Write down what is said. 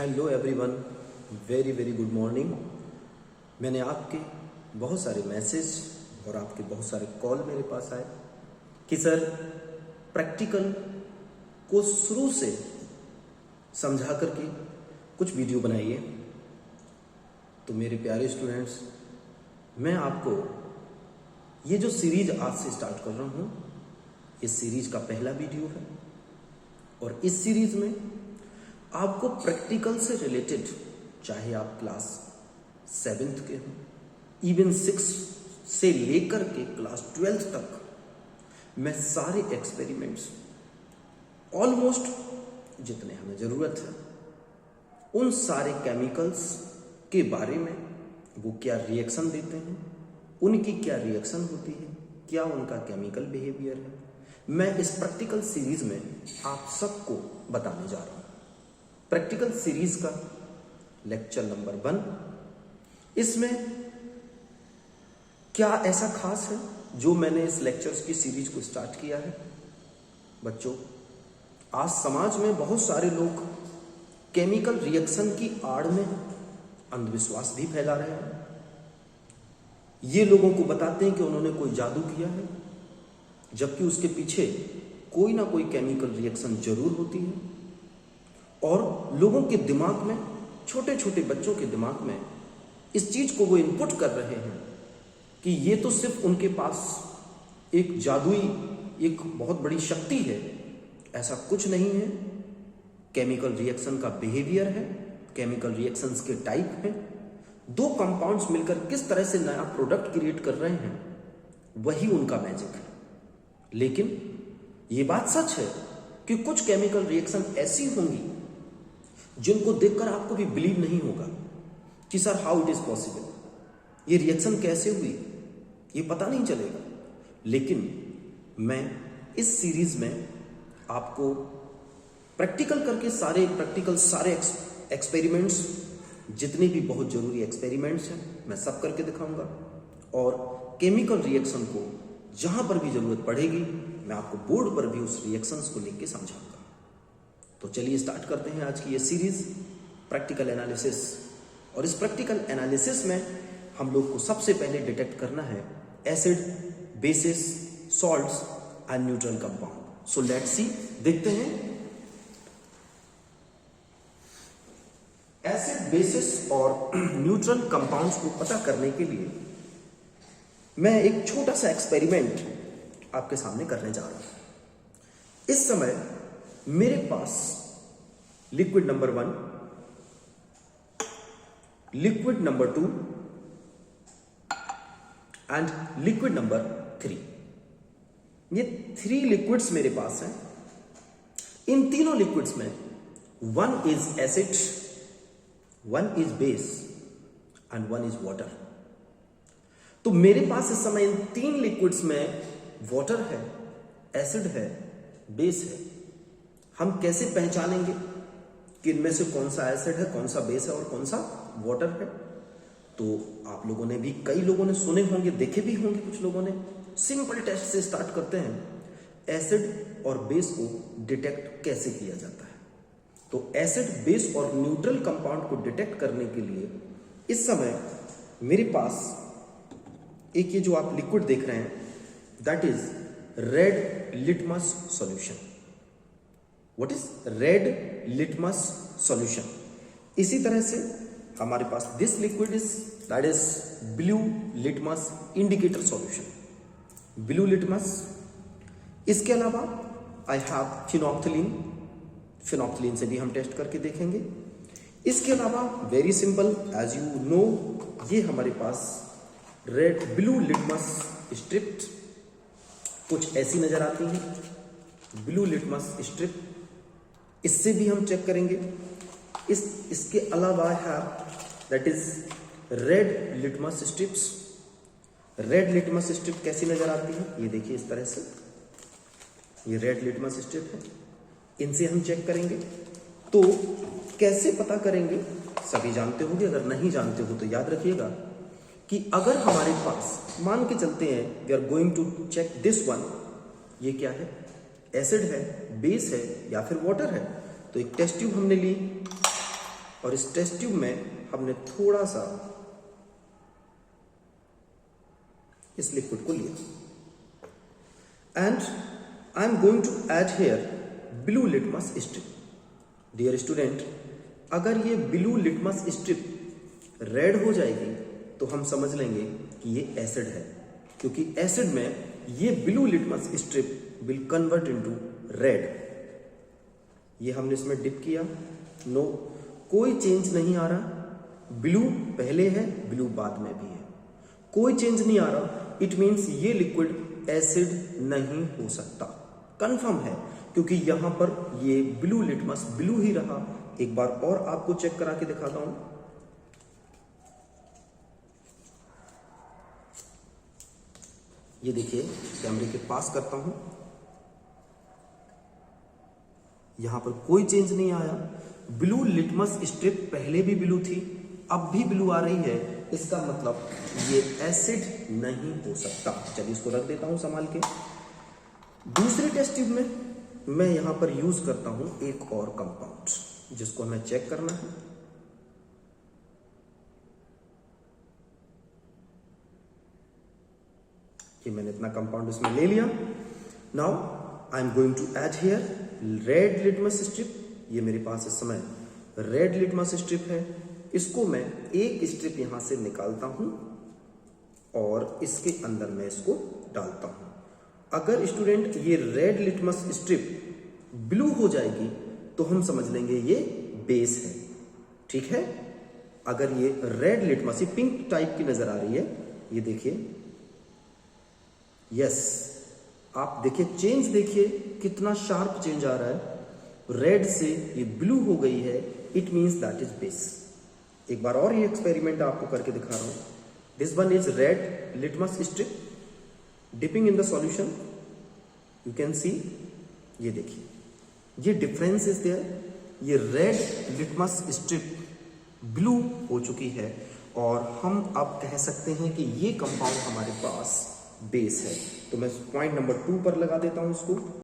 Hello everyone, very very good morning. मैंने आपके बहुत सारे मैसेज और आपके बहुत सारे कॉल मेरे पास आए कि सर प्रैक्टिकल को शुरू से समझा करके कुछ वीडियो बनाइए। तो मेरे प्यारे स्टूडेंट्स, मैं आपको ये जो सीरीज आज से स्टार्ट कर रहा हूँ, इस सीरीज का पहला वीडियो है और इस सीरीज में आपको प्रैक्टिकल से रिलेटेड, चाहे आप क्लास 7th के हो, इवन 6 से लेकर के क्लास 12th तक, मैं सारे एक्सपेरिमेंट्स ऑलमोस्ट जितने हमें ज़रूरत है उन सारे केमिकल्स के बारे में, वो क्या रिएक्शन देते हैं, उनकी क्या रिएक्शन होती है, क्या उनका केमिकल बिहेवियर है, मैं इस प्रैक्टिकल सीरीज में आप सबको बताने जा रहा हूँ। प्रैक्टिकल सीरीज का लेक्चर नंबर 1। इसमें क्या ऐसा खास है जो मैंने इस लेक्चर्स की सीरीज को स्टार्ट किया है? बच्चों, आज समाज में बहुत सारे लोग केमिकल रिएक्शन की आड़ में अंधविश्वास भी फैला रहे हैं। ये लोगों को बताते हैं कि उन्होंने कोई जादू किया है, जबकि उसके पीछे कोई ना कोई केमिकल रिएक्शन जरूर होती है। और लोगों के दिमाग में, छोटे छोटे बच्चों के दिमाग में इस चीज को वो इनपुट कर रहे हैं कि ये तो सिर्फ उनके पास एक जादुई, एक बहुत बड़ी शक्ति है। ऐसा कुछ नहीं है। केमिकल रिएक्शन का बिहेवियर है, केमिकल रिएक्शंस के टाइप हैं। दो कंपाउंड्स मिलकर किस तरह से नया प्रोडक्ट क्रिएट कर रहे हैं, वही उनका मैजिक है। लेकिन ये बात सच है कि कुछ केमिकल रिएक्शन ऐसी होंगी जिनको देखकर आपको भी बिलीव नहीं होगा कि sir how it is possible, ये रिएक्शन कैसे हुई, ये पता नहीं चलेगा। लेकिन मैं इस सीरीज में आपको प्रैक्टिकल करके सारे एक्सपेरिमेंट्स, जितने भी बहुत जरूरी एक्सपेरिमेंट्स हैं, मैं सब करके दिखाऊंगा। और केमिकल रिएक्शन को जहां पर भी जरूरत पड़ेगी, मैं आपको बोर्ड पर भी उस रिएक्शंस को लिख के समझाऊंगा। तो चलिए स्टार्ट करते हैं आज की ये सीरीज, प्रैक्टिकल एनालिसिस। और इस प्रैक्टिकल एनालिसिस में हम लोग को सबसे पहले डिटेक्ट करना है acid, basis, salts and neutral compound. So let's see, देखते हैं। एसिड, बेसिस और न्यूट्रल कंपाउंड्स को पता करने के लिए मैं एक छोटा सा एक्सपेरिमेंट आपके सामने करने जा रहा हूं। इस समय मेरे पास liquid number 1, liquid number 2 and liquid number 3, ये 3 लिक्विड्स मेरे पास हैं। इन तीनों लिक्विड्स में 1 is acid, 1 is base and 1 is water. तो मेरे पास इस समय इन 3 लिक्विड्स में वाटर है, एसिड है, बेस है। हम कैसे पहचानेंगे कि इनमें से कौन सा एसिड है, कौन सा बेस है और कौन सा वाटर है? तो आप लोगों ने भी, कई लोगों ने सुने होंगे, देखे भी होंगे कुछ लोगों ने। सिंपल टेस्ट से स्टार्ट करते हैं। एसिड और बेस को डिटेक्ट कैसे किया जाता है? तो एसिड, बेस और न्यूट्रल कंपाउंड को डिटेक्ट करने के लिए इस समय मेरे पास एक, ये जो आप लिक्विड देख रहे हैं, that is red litmus solution. What is red litmus solution? इसी तरह से हमारे पास this liquid is, that is blue litmus indicator solution, blue litmus. इसके अलावा आई हैव फिनोप्थिलीन, फिनोप्थिलीन से भी हम टेस्ट करके देखेंगे। इसके अलावा very simple, as you know, ये हमारे पास रेड ब्लू लिटमस स्ट्रिप कुछ ऐसी नजर आती है, ब्लू लिटमस स्ट्रिप। इससे भी हम चेक करेंगे। इसके अलावा है that is red litmus strips. Red litmus strip कैसी नजर आती है? ये देखिए, इस तरह से ये रेड लिटमस स्ट्रिप है। इनसे हम चेक करेंगे। तो कैसे पता करेंगे? सभी जानते होंगे, अगर नहीं जानते हो तो याद रखिएगा कि अगर हमारे पास, मान के चलते हैं, we are going to check this one, ये क्या है? एसिड है, बेस है या फिर वाटर है। तो एक टेस्ट ट्यूब हमने ली, और इस टेस्ट ट्यूब में हमने थोड़ा सा इस लिक्विड को लिया and I am going to add here blue litmus strip. Dear student, अगर ये ब्लू लिटमस स्ट्रिप रेड हो जाएगी तो हम समझ लेंगे कि ये एसिड है, क्योंकि एसिड में ये blue litmus strip will convert into red. ये हमने इसमें डिप किया, नो कोई चेंज नहीं आ रहा। ब्लू पहले है, ब्लू बाद में भी है, कोई चेंज नहीं आ रहा। इट मीन्स ये लिक्विड एसिड नहीं हो सकता, कंफर्म है, क्योंकि यहां पर ये ब्लू लिटमस ब्लू ही रहा। एक बार और आपको चेक करा के दिखाता हूं। ये देखिए, कैमरे के पास करता हूं, यहां पर कोई चेंज नहीं आया। ब्लू लिटमस स्ट्रिप पहले भी ब्लू थी, अब भी ब्लू आ रही है, इसका मतलब ये एसिड नहीं हो सकता। चलिए इसको रख देता हूं संभाल के। दूसरे टेस्ट ट्यूब में मैं यहां पर यूज करता हूं एक और कंपाउंड जिसको हमें चेक करना है। ये मैंने इतना कंपाउंड इसमें ले लिया। Now I am going to add here red litmus strip. ये मेरे पास इस समय रेड लिटमस स्ट्रिप है। इसको मैं एक स्ट्रिप यहां से निकालता हूं और इसके अंदर मैं इसको डालता हूं। अगर स्टूडेंट ये रेड लिटमस स्ट्रिप ब्लू हो जाएगी तो हम समझ लेंगे ये बेस है, ठीक है। अगर ये रेड लिटमस, ये पिंक टाइप की नजर आ रही है, ये देखिए, यस, आप देखिए चेंज, देखिए कितना शार्प चेंज आ रहा है। रेड से ये ब्लू हो गई है, it means that is base. एक बार और ये एक्सपेरिमेंट आपको करके दिखा रहा हूं। This one is red litmus strip dipping in the solution, you can see, ये देखिए, ये डिफरेंस इज देयर। ये रेड लिटमस स्ट्रिप ब्लू हो चुकी है और हम अब कह सकते हैं कि ये कंपाउंड हमारे पास बेस है। तो मैं पॉइंट नंबर 2 पर लगा देता हूं इसको।